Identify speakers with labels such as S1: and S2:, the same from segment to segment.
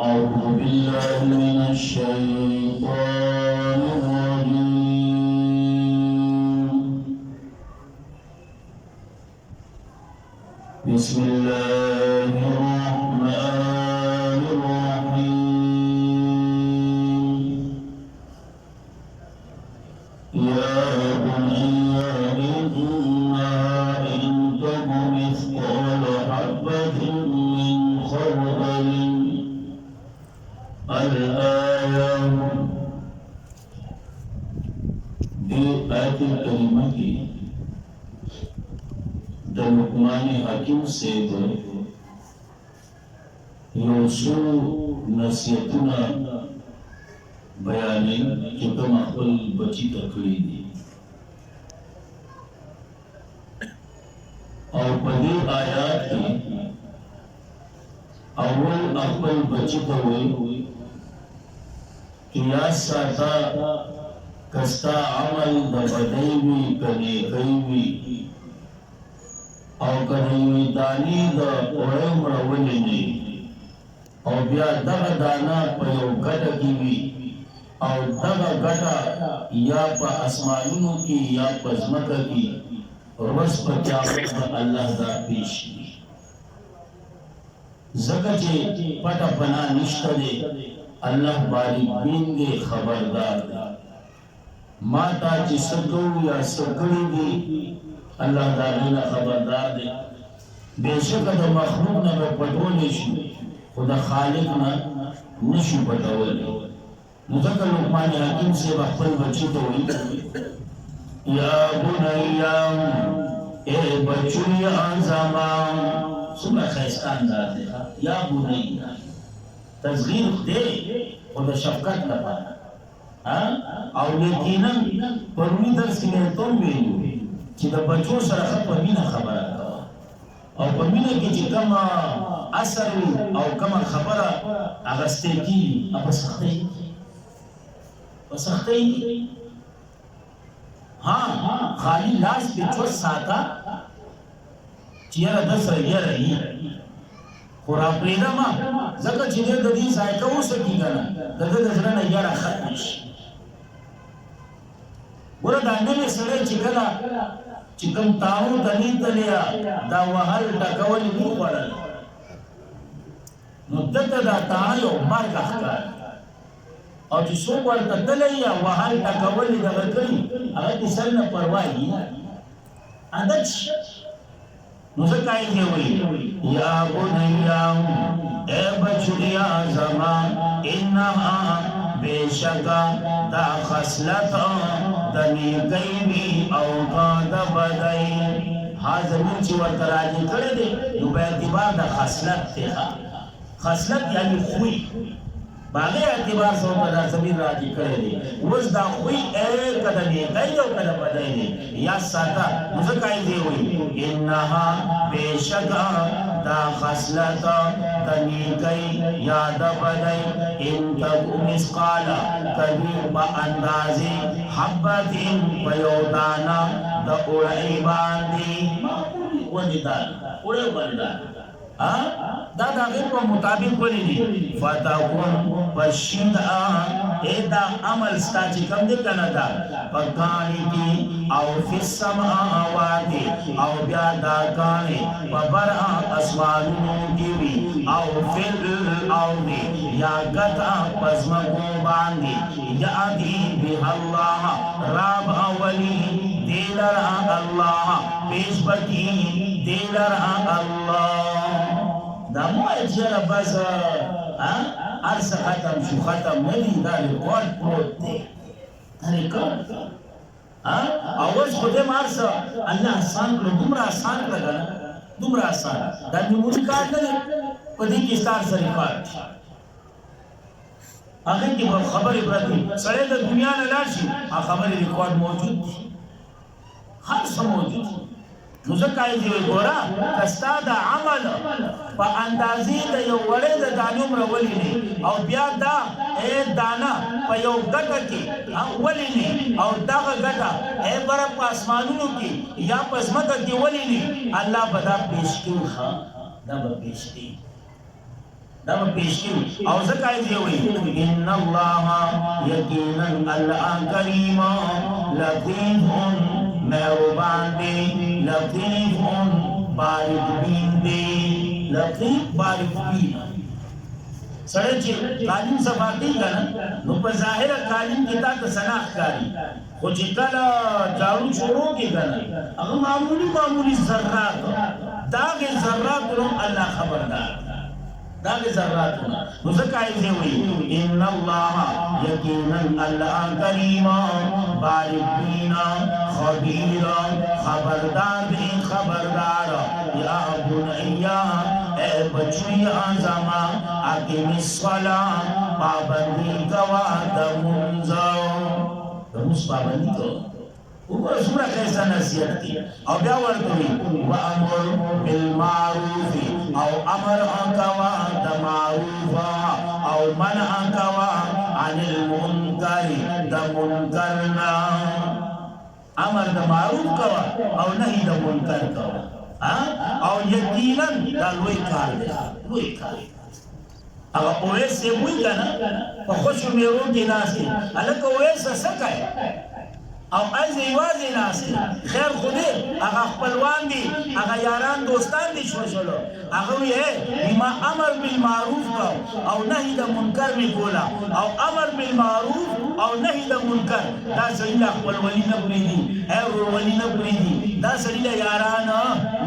S1: أعوذ بالله من الشيطان الرجيم. بسم الله الرحمن الرحيم. يا بني إنها إن تك مثقال حبة من خردل الآية دي آية الكريمة د لقمان حکیم سے یوسو نصیحتنا بیانی چې کوم خپل بچی ته کړی دي او په دې آیات کې اول خپل بچی ته وایي چې یا ساته کستا عمل د بدۍ وي که نیکۍ وي او کدی دانی د اوړې مړولې نه او بیا دغه دانا په یو ګټه کې وي او دغه ګټه یا په اسمانونو کې یا په ځمکه کې ورس په قیامت الله دا پیش وي ځکه چې پټه پناه نشته دی الله باریک بین دی خبردار دی ما تا چې څه کوو یا څه کړي دي الله تعالی خبردار دی بشک د مخلوق نه پټول شي خدا خالق نه نشي پټول نو ځکه لقمان حکیم سے خپل بچی ته وایي یا بنیا اے بچی اعظم څومره ښایسته انداز دی یا بنیا تصغیر دی خدا شفقت لپاره او یقینا پرونی درس کې ته ویلو چې د بچو سره په مینه خبره کوه او په مینه کې چې کوم اثر او کوم خبره اغستې کیږي په سختۍ ها خالی لاس بچو ساته چې یاره د سره یاره یي خو راپرېږده ما ځکه چې دی د دې ذایقه وسکي که نه د ده د زړه نه یاره ختم شي ګوره دا نوی سړی چې کله چې کوم تاو دنی تلیا دا وهل ټکول نه خوړل نو دته دا تاو یو مرګ ښکار او چې څوک ورته تللی یا وهل ټکول دغه کړي هغه د سر نه پروا یي عادت شي نو ځکه یې وایي یا بنیا اے بچیا زما انها بشکا دا خصلت د نیکۍ وي او د بدۍ حاضرین چې ورته راځي کړی دی نو په اعتبار د خصلت دی خصلت یعنی خوی باغې اعتبار سره په دا زمین راځي کړی دی اوس دا خوی که د نیکۍ او که د بدۍ دی یا ساته نو ځکه یې وایي انها بشکا دا خصلت د نیکۍ یا د بدۍ ان تک مثقال کبیر په اندازې حبت په یو دانه د اوړۍ باندې ونې دانه اوړۍ باندې دا د هغې په مطابق ولې دي فتکون پشید ای دا عمل ستا چې کوم دی که نه دا په کاڼي کې او فی السماوات او بیا دا کاڼي په بر اسمانونو کې وي او فی الارض یا ګټه په ځمکو باندې یأتي بها الله رب اولی دی لرا الله پیش بکی دی لرا الله دا مو اجره بس ارس ختم شو ختم ندی دا ریکارد پروت دی ریکارد اول خودم ارس الله آسان کړو دومره آسان کړه دومره آسان دا میموري کارت نه په دې کې ستار سره ریکارد هغه کې خبرې پرتی سړی د دنیا نه لاړ شي خبرې ریکارد موجود دی هر څه موجود دی نو ځکه یې ګوره که ستا د عمل په اندازې د یو وړې د دانې عمره ولې نه او بیا دا دانه په یو ګټه کې ولې نه او دغه ګټه بره په اسمانونو کې یا په ځمکه کې ولې نه الله به دا پیش کوي دا به پیش کوي دا پیش کی او زکای دی وی ان الله یقینا الله کریم لطیف مهربان دی لطیف بارک بین دی لطیف بارک بین سره چې قالین صفاتی کنه نو په ظاهر قالین کې تا سناخ کاری خو چې کله جارو شروع کی کنه هغه معمولی ذرات داغه ذرات نو الله خبردار داغه ذرات نو زکای دی وی ان الله یقینا الله کریم بارک بینا خبیر خبردار دی خبردار یا بنیا اے بچی اعظم اقیم الصلاۃ پابندی کوا د منځو د مس پابندی کو وګوره څومره کیسه نصیحت کی او بیا ورته وی و امر بالمعروف او امر کوا د معروف او منع کوا عن المنکر د منکرنا امر د معروف کوا او نهی د منکر کوا او یقینا دا لوی کار دی لوی کار هغه اویس یې وی کنه په خوشو میرو کې ناسي الکه اویس سکای او ایزه یوازې ناسي خیر خوده هغه خپلوان دي هغه یاران دوستان دي شوشلو هغه یې ما امر بالمعروف او نهی د منکر می کولا او امر بالمعروف او نهی د منکر دا سړي خپل ولی نه پریدي او ولی نه پریدي دا سړي یاران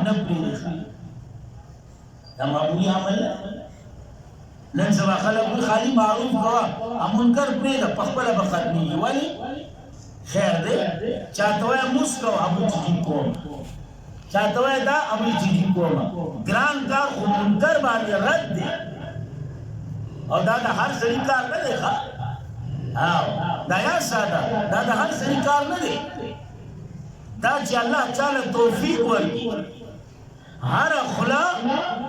S1: نه پریدي دا معمولی عمل نن سبا خلک خالی معروف کوا منکر پریدا په خپل به ختمي ولی خیر دے چاہتا ہے مسکو ابو چیزی کوم چاہتا ہے دا ابو چیزی کوم گران کار خود منکر بانی رد دے اور دا ہر سری کار نہ دے دا یا سادا دا ہر سری کار نہ دے دا چی اللہ چالا توفیق ورکی ہر خلا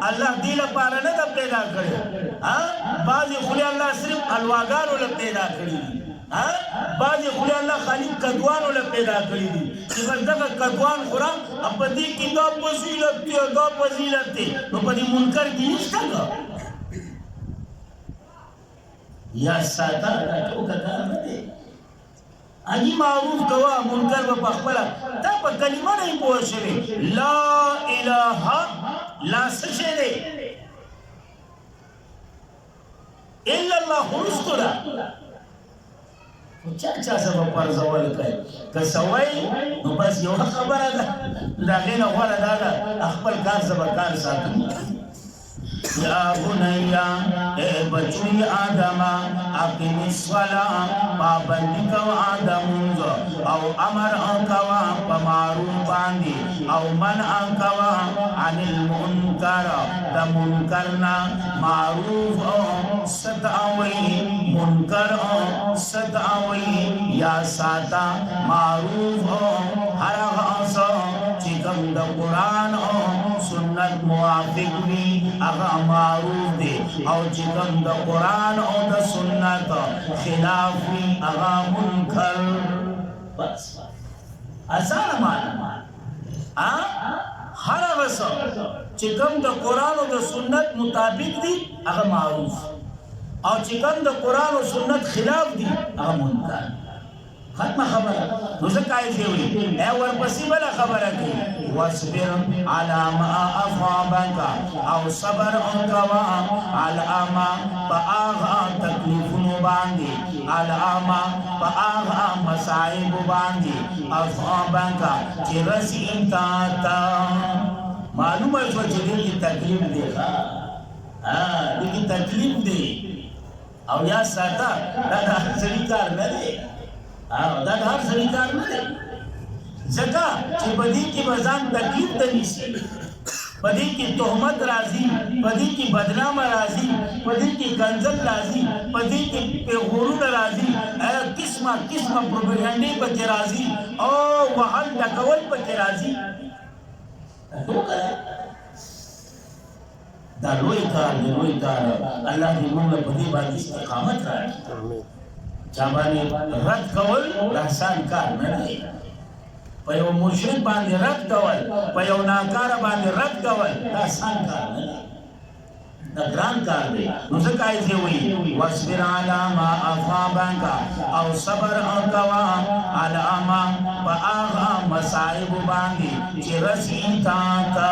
S1: اللہ دیل پارا نہ دا پیدا کرے بعضی خلی اللہ صرف الواگانو لگ پیدا کری بعضی خلی اللہ خالی قدوانو لگ پیدا کری دی کہ بس دقا قدوان خورا اب دی کی دا پزیلت تی دا پزیلت تی نو پا دی منکر کی نشتا گا یا ساتا تو کتا نتے اگی معروف کوا منکر با پخبلا تا پا کلمہ نہیں پوشوے لا الہ لا سشے دے الا اللہ خرستو دا چا سبب پر زوال کئی که سوائی نو بس یو خبر دا دا غین غور دا دا اخبر کار سبب کار ساتن یا بنیا اے بچوی آدم اقیم الصلاة پابندی کو آدم او امر کوا پمعروف باندی او منع کوا عن المنکر دا منکرنا معروف ستعوی منکر ستعوی یا ساتا معروف ہر غاصا چکم دا قرآن سنت موافق بھی اغا معروف دے او چکم دا قرآن او دا سنت خلاف بھی اغا منکر بس آسان مانا ہر غصہ چکم دا قرآن او دا سنت مطابق دی اغا معروف او چکم دا قرآن او سنت خلاف دی اغا منکر ختم خبر نزکائی دیوئی اے ورپسی بلا خبر کی وَاسْبِرْ عَلَى مَا أَصَابَكَ او صبر انکوا علامہ پا آغا تکلیفنو باندی علامہ پا آغا مسائب باندی اصابنکا چی رسی انتاتا معلوم ہے جو چلی کی تکلیف دے لیکن تکلیف دے او یا ساتا دا سری کار نہ دے دا ہر سری کار نہ دے زکا چی بدی کی بزان تکلیف دنیسی بدی کی تہمت رازی بدی کی بدنام رازی بدی کی گنزل رازی بدی کی پیغورون رازی قسمہ پروپیگنڈی پتی رازی او وحل ڈکول پتی رازی تو کرے دا لوئی کار اللہ دی مولا بدی بات استقامت رہا چابانی رد کول احسان کار نہ دے پیو مشرک باندې رد کول پیو ناکار باندې رد کول دا احسان کار نہ دے ګران کار دی نو ځکه یې وایي واصبر علی ما اصابک او صبر وکوا علی ما په هغه مصائب باندې چې رسي تا ته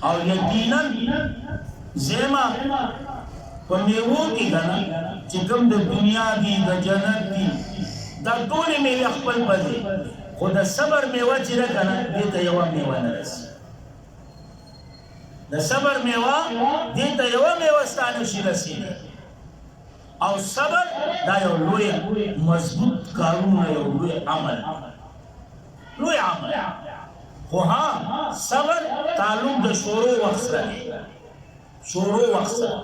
S1: او یقینا زما په میوو کې کنه چې کوم د دنیا دی د جنت دی دا ټول میوه خپل پدې خو د صبر میوه چې ده کنه دې ته یو میوه نه رسي د صبر میوه دې ته یو میوه ستانه شي رسي او صبر دا یو لوی مضبوط کارونه یو لوی عمل خو ها صبر تعلق د شروع وخت سره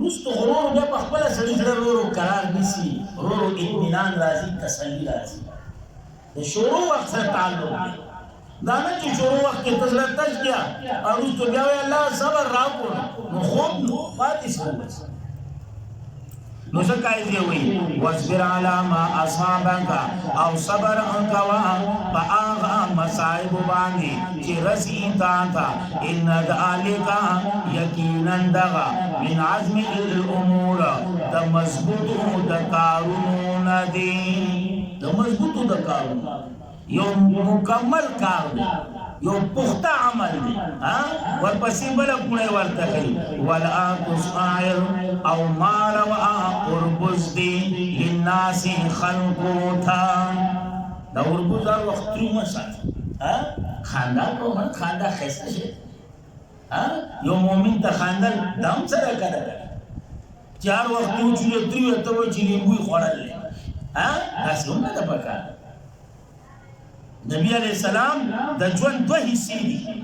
S1: رستو غرور بیا په خپل سړي سره ورو قرار نشي ورو اطمینان راځي تسلی راځي د شروع وخت سره تعلق دی دا نه چې شروع وخت کې تزله تج کیا او رستو بیا الله صبر راکړو نو خوب نو پاتې شو نو څنګه یې وی واصبر علی ما اصابک او صبر وکوا په هغه مصائب باندې چې رسي تا ته ان ذالک یقینا دغه من عزم الامور د مضبوطو د کارونو دی د مضبوطو د کارونو یو مکمل کار دی یو پخته عمل دی ورپسې بل کونه ورته کوي ولا تصائر او مال او قربز دی للناس خلقوتا دا قربز وخت مسات خندا کوم خندا خسته شي یو مؤمن ته خندل دم سره کړه چار وخت چې تریو ته و چې لیمبو خورل تاسو نه ده پکا نبی علیہ السلام د ژوند دوه حصے دي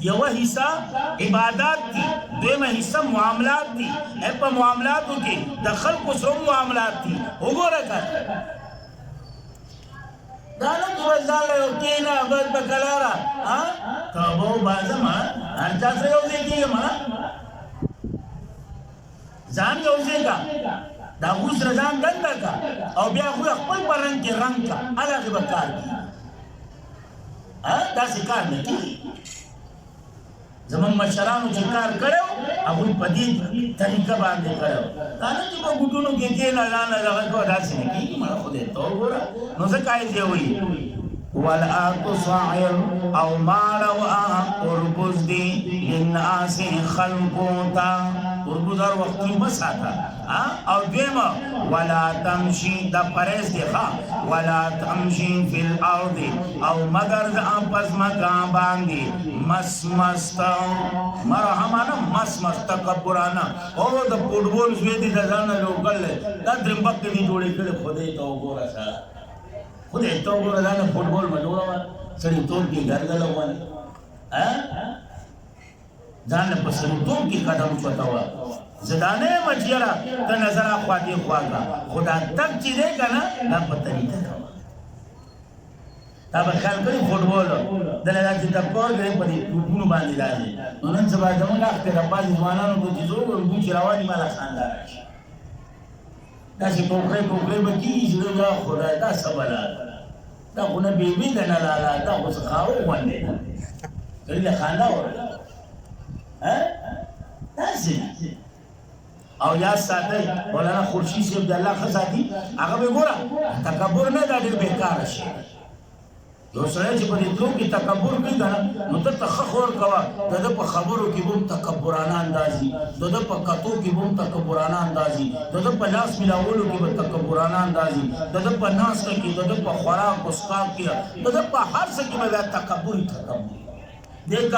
S1: یو حصہ عبادت دي دویمه حصہ معاملات دي په معاملاتو کې د خلقو سره معاملات دي وګوره دا نه ورځاله یو کینا بس بکلارا کبو بازما ارچا سره یو دی ما ځان یو ځای دا اوس رضان دنده کا او بیا خو خپل پرنګ کې رنگ کا الګ وکړ دا کار نه کیږي زمون مشرانو چې کار کړو هغه په دې طریقه باندې کړو دا نه چې په ګټونو کې کې نه لغه کو داسې نه کیږي مړه خو دې تو ګوره نو څه کوي دی وی ولا تصعر او مال او قربز دی للناس خلقوتا قربز هر وخت مساتا او دیما ولا تمشي د پرز دی ولا تمشي فی الارض او مگر د پس مکا باندې مسمست مرحمانه مسمست تکبرانا او د فوټبال زوی دی ځان له وکړل دا درمبک دی جوړې کړې خوده ته وګوره سره خدای ته وګوره دا فوټبال مجوړه سړی ټول کې ګرځل وونه ځان په سړی ټول کې قدم چوتاوه زدانه مچیرا د نظر اخوا دی خواګه خدا تک چې دی کنه دا په طریقه دا به خلک په فوټبال دلته چې د پور دی په دې ټوټونو باندې راځي نن سبا زموږ اخته د باندې ځوانانو کو چې زوړ ورو چې رواني مال خاندار شي دا چې ټوکرې به کیږي دا خدای دا سباله دا خو نه بیبي ده نه لالا دا خو څه خاو ونده کړي له خاندا وره داسې او یا ساته مولانا خورشید صاحب د الله خزادي هغه به ګوره تکبر نه دا ډېر بیکار شي یو سره چې په دې ټول کې تکبر کوي کنه نو ته تخخور کوا د په خبرو کې هم تکبرانه اندازي د په کتو کې هم تکبرانه اندازي د په لاس ملاولو کې هم تکبرانه اندازي د په ناس کې د په خوراک او اسکاک کې د په هر څه کې به تکبر د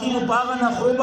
S1: کې مو پاغه نه خوب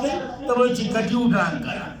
S1: کې ته وای چې کټیو ډران کړه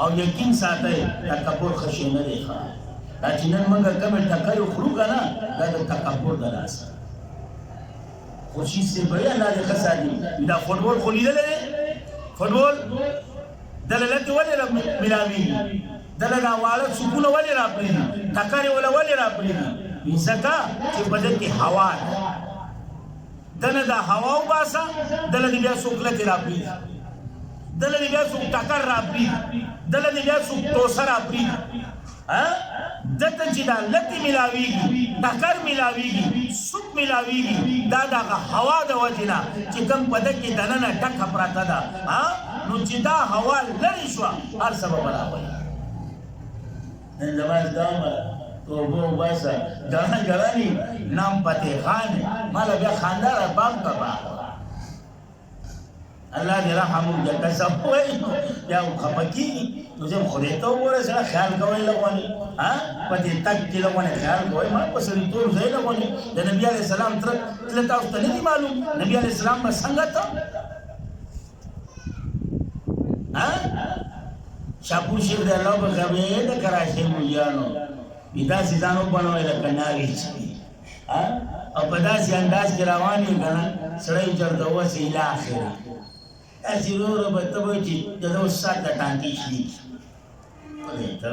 S1: او یقین ساته تکبر خشنه دی دا چې نن موږ کوم ټکر خورو کنه دا د تکبر د لاس خوشي سي بیا نه د خسادي دا فوټبال خو لیدل فوټبال دلته ولې ملاوي دلته واړه سکون ولې راپري ټکر ولې راپري ځکه چې بدن کې هوا دنه دا هوا وباسه دلته بیا سوکلت راپري دلته بیا سوک ټکر راپري دلته بیا سوک توسر راپري دته چې دا لته ملاويږي ټکر ملاویږي سوق ملاویږي دا د هوا د وجنه چې کوم پد کې دننه ټکه پراته ده نو چې دا هوا لري شو هر سبب برابر نن زماز ګام توبو باسا ګران ګرانی نام پته خان مال بیا خاندار باب کا الله دې رحم وکړي که وای یا خپکی نو زه خو دې ته وره سره خیال کوي لغونی په دې تک کې لغونی خیال کوي ما په سړي ټول ځای لغونی د نبی عليه السلام تر تاسو ته نه معلوم نبی عليه السلام به څنګه ته شاپور شیخ دې الله په غوې د کراچي مولیانو پیدا سيزانو بنوي د کناري او په داسې انداز کې روان یې کنه سړی چرته وسه اله اخره ضرور به ته وایې چې د دوه ساعته ټانکې شي ته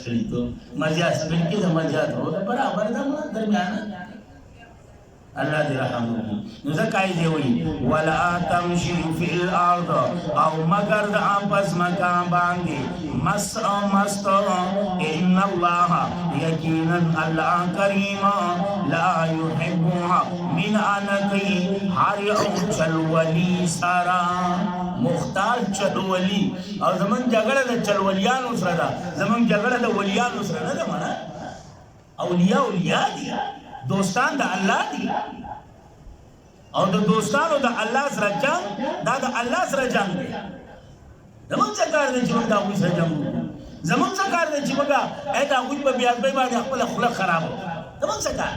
S1: سړي ته مزیات سپین کې د مزیات هو برابر ده درمیانه الله دې رحم وکړي نو ځکه یې دی وایي ولا تمشي فی الارض او مگر د پس مکان باندې مست ان الله یقینا الله کریم لا يحبها من انکی هر یو چلولی سارا مختار چلولی او زمون جګړه د چلولیانو سره ده زمون جګړه د ولیانو سره نه ده معنا اولیاء دي دوستان د الله دي او د دوستانو د الله سره جنگ دا د الله سره جنگ دی زمون څه کار دی چې موږ دا وې سره جنگ زمون څه کار دی چې موږ دا وې په بیا باندې خپل خلق خراب زمون څه کار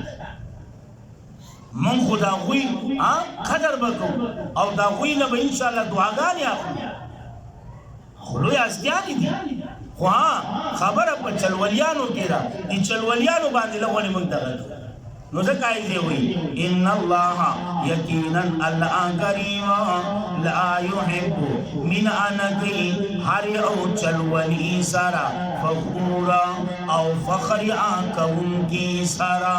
S1: من خدا وې قدر وکړو او دا وې نه به ان شاء الله دعاګانې اخلو خلوی استیانی دي خو خبره په چلولیانو کې ده چې چلولیانو باندې لغونی موږ دغه نو ځکه یې دی وایي ان الله یقینا الله کریم لا يحب من انکی هر یو چلولی سارا فخورا او فخر کوونکی سارا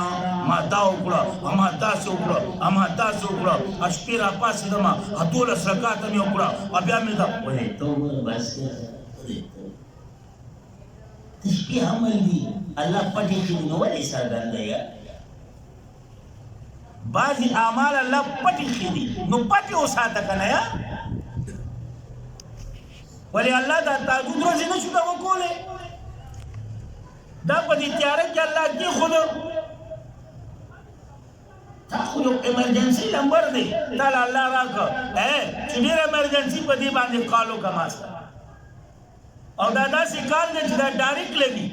S1: ما دا وکړه ما تاسو وکړه اشپیرا پاسې دما اتول سرکات مې وکړه بیا مې دا وایي ته بس تشبیه عمل دی الله پټې کې نو ولې څرګند دی بعضی اعمال الله پټې خېدي نو پټې وساته کنه یا ولی الله دا تاجود روزي نشو دا وکوله دا په دې تیار کې الله دې خود تا خو یو ایمرجنسي نمبر دی دا الله راکو چې ډېر ایمرجنسي په دې باندې کالو کماسته او دا داسې کال دی چې دا ډایرکټ لګي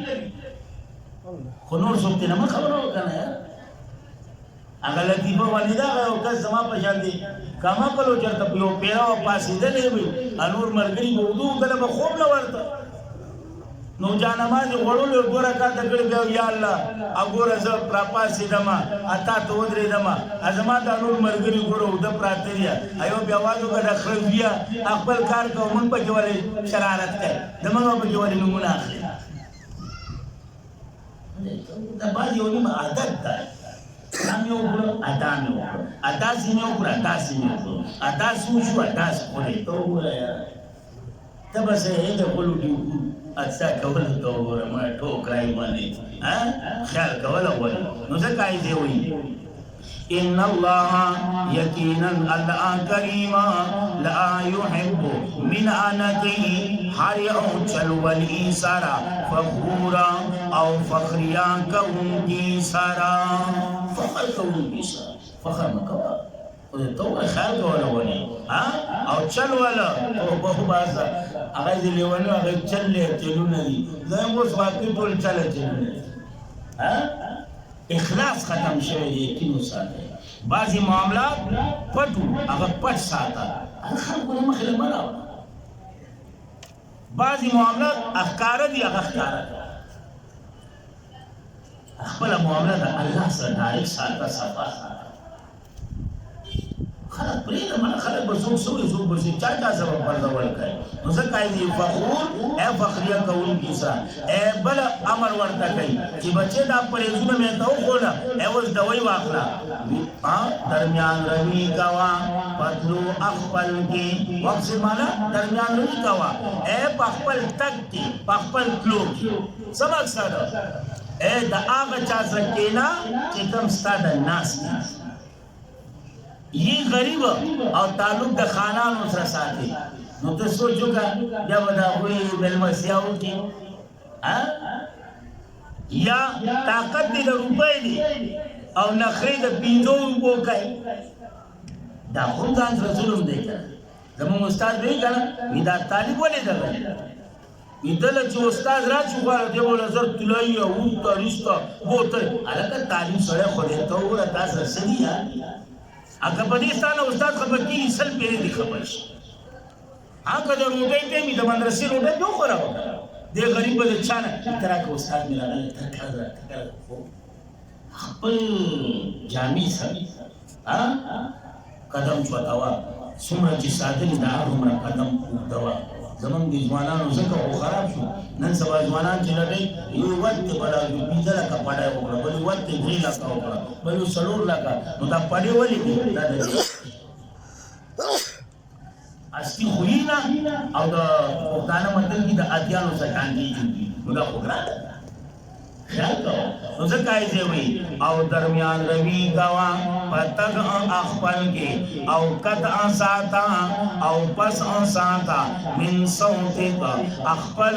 S1: خو نور څوک دې نه خبرو کنه هغه لطیفه والدا او کس زما په شان دي کما کلو چرته په یو پیرا او پاسې دلې وي انور مرګري وضو کله به خوب نه ورته نو جانماز غړول ګوره کا دګړ بیا یا الله وګوره زه پر پاسې دما اتا ته ودرې دما ازما د انور مرګري ګوره ود پراتریا ایو بیا وادو کده خربیا خپل کار کوم په جوړې شرارت کوي دمغه په جوړې نمونه اخلي دا باندې ونی عادت ده Kami ukro, adami ukro. Adasi ni ukro, adasi ni ukro. Adasi ushu, adasi kore. Tahu ya. Tapi saya itu kalau di asa kawal tahu orang mana tahu kai mana. Khayal kawal awal. Nusa kai dewi. Inna Allah yakinan Allah karima la yuhibbu min anaki har yau chalwali sara fakhura au fakhriya kaunki sara فخر کوونکی سره فخر مکوه او ته خیال کوله ونی او چل ولا او په بازار هغه دې لیوانو هغه چلې چلونه دي زه اوس واقعي ټول چلې اخلاص ختم شوی دی کینو ساته بعضی معاملات پټو هغه پټ ساته خلکو مخې له مرا بعضی معاملات اخکار دي هغه اخکار خپل معاملات الله سره ډایرکټ ساته صفا خلک پرې نه مله خلک به څوک به چا سبب پردول کوي نو ځکه یې فخور فخریه کوونکي سره بل امر ورته کوي چې بچې دا پرېزونه مې ته وښوله اوس دوی واخله درمیان روي کوه پتلو خپل کې وخت مانا درمیان روي کوه په خپل تګ کې په خپل تلو کې څه مقصد اے دا آغا چا سکینا چکم ستا دا ناس دی یہ غریب او تعلق دا خانانو سر ساتے نو تو سوچو گا جب دا ہوئی ملمسیاؤ کی یا طاقت دی دا روپے دی او نخری دا پیدو روپو کئی دا خود دان سر ظلم دے کر زمان استاد بھئی کنا دا طالب والے دا گئی دل چې استاد را چوغاله دی ولا زر تلای او تاریستا وته الکه تعلیم سره خو دې ته ولا تاسو سړیا اګه په دې ستانه استاد خبر کی سل پیری دی خبر شي هغه د روټي ته می د مدرسې روټي نو خورا دې غریب د چانه ترا کو استاد می راغله تکړه خپل جامع سره قدم چوتاوا څومره چې ساتلی دا عمره قدم دوا زمون دي ځوانانو زکه خو خراب شو نن سبا ځوانان چې لټي یو وخت بلا پیځه لکه پړای وکړه بل وخت دې لکه وکړه بل سلور لکه نو دا پړې ولې دي دا اصلي خوینا او دا وکانه متل کې د اتیانو څخه کاندي نو دا وګړه خیال کو نو ځکه یې وی او درمیان روي گوا پتګ اخپل کې او قد اساتا او پس اساتا من صوت اخپل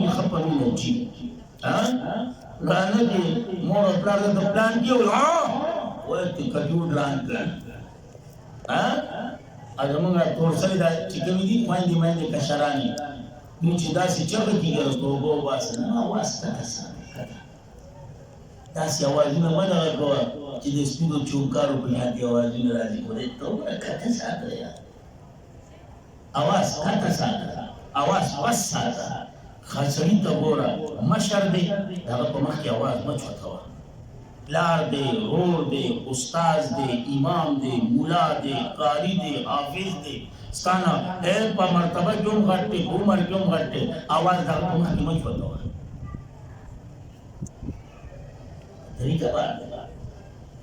S1: په خپل نوچی لانه دې مور پلان د پلان کې وای ته کډو دران کړ اګمغه تور سره دا چې کومې دي باندې کشرانی نو چې داسې چغه کېږي توبه وباسه نه واسطه کسانه داسې اوازونه مه دغه کوه چې د سپینو چونکارو په نیاتې اوازونه راځي خو دې توبه کته ساته یا اواز کته ساته اواز بس ساته خسړي ته ګوره مشر دی هغه په مخ کې اواز مه چوتوه لار دی رور دی استاذ دی امام دی مولا دی قاری دی حافظ دی ستانا اے پا مرتبہ کیوں گھٹے عمر کیوں گھٹے آواز دار تمہیں کی مجھ پتا ہوا طریقہ بات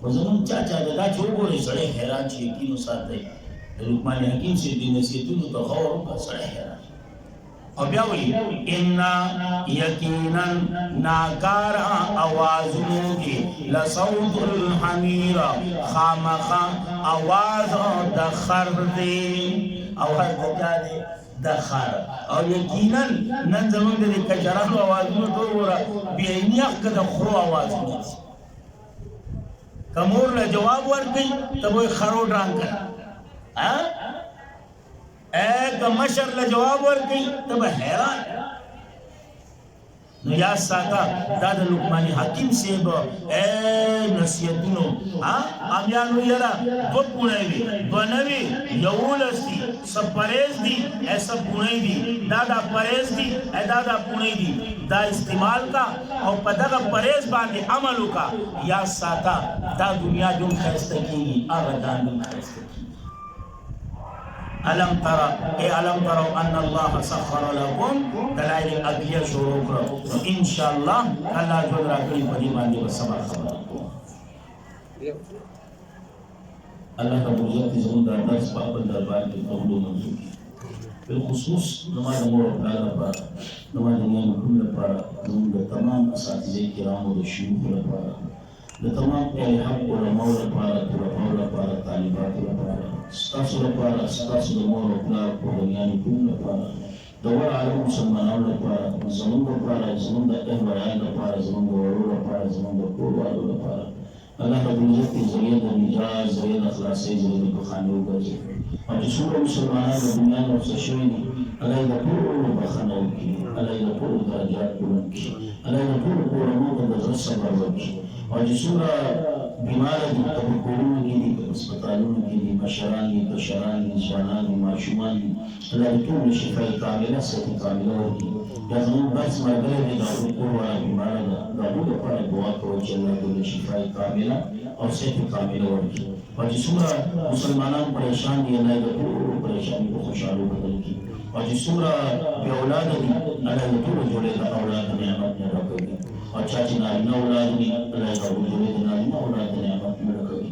S1: وہ زمان چاچا دا چھوڑ گوڑے سڑے حیران چی یقینو ساتھ دے لقمان حکیم سے دی نصیتون تو غور کا سڑے حیران اور بیاوی انا یقینا ناکارا آوازنوں کی لصوت الحمیر خامخا آواز دخر دے آواز دکا دے دخر اور یقینا نن زمان دے کچرانو آوازنوں تو گورا بیعینی اخ کدا خرو آوازنوں کمور لجواب ورکی تب وہ خرو ڈران کر ایک مشر لجواب ورکی تب حیران نو یا ساتا دادا لقمانی حکیم سیب اے نصیتونو امیانو یرا دو پونای دی دو نوی یولستی سب پریز دی اے سب پونای دی دادا پریز دی اے دادا پونای دی دا استعمال کا او پدغا پریز باندی عملو کا یا ساتا دا دنیا جن خیستگی آغا دانو خیستگی علم ترى اي علم تروا ان الله سخر لكم دلائل اقلیه شروع کړو ان شاء الله الله جل راکړي په دې باندې وسبا خبره الله رب عزت زموږ د درس په خپل دربار کې قبول منظور کړي بالخصوص زموږ مور او پلار لپاره زموږ د موږ لپاره زموږ تمام اساتذه کرامو د شیوخ لپاره د تمام حق علماء لپاره طلباء لپاره طالبات لپاره ستاسو لپاره ستاسو د مور او پلار قربانیانو ټول لپاره د ور عالم مسلمانانو لپاره زموږ لپاره زموږ د اهوایانو لپاره زموږ د ورو لپاره زموږ د ټولوالو لپاره الله رب العزت ذریعه د نجات ذریعه د خلاصۍ ذریعه د بخښنې وګرځي او چې څومره مسلمانان د دنیا نه وروسته شوي دي الله یې د ټولو بخښنه وکړي الله یې د ټولو درجات بلند کړي الله یې د ټولو کورنیو ته د زړه صبر ورکړي او چې څومره بیمار دي په کورونو کې دي په هسپتالونو کې دي مشران دي کشران دي ځوانان دي ماشومان دي الله دې ټول شفای کامله صحت کامله ورکړي دا زموږ بس ملګری دی دا کور والا بیمار ده د هغو لپاره دعا کوو چې الله دې شفای کامله او صحت کامله ورکړي او چې څومره مسلمانان پریشان دي الله دې ټول پریشاني په خوشحالو بدل کړي او چې څومره بې اولاده دي الله دې ټول جوړې د اولاد نعمت نه راکوي او چا چې نارینه اولاد دي الله یې هغوی جوړې د نارینه اولاد نعمت نه راکوي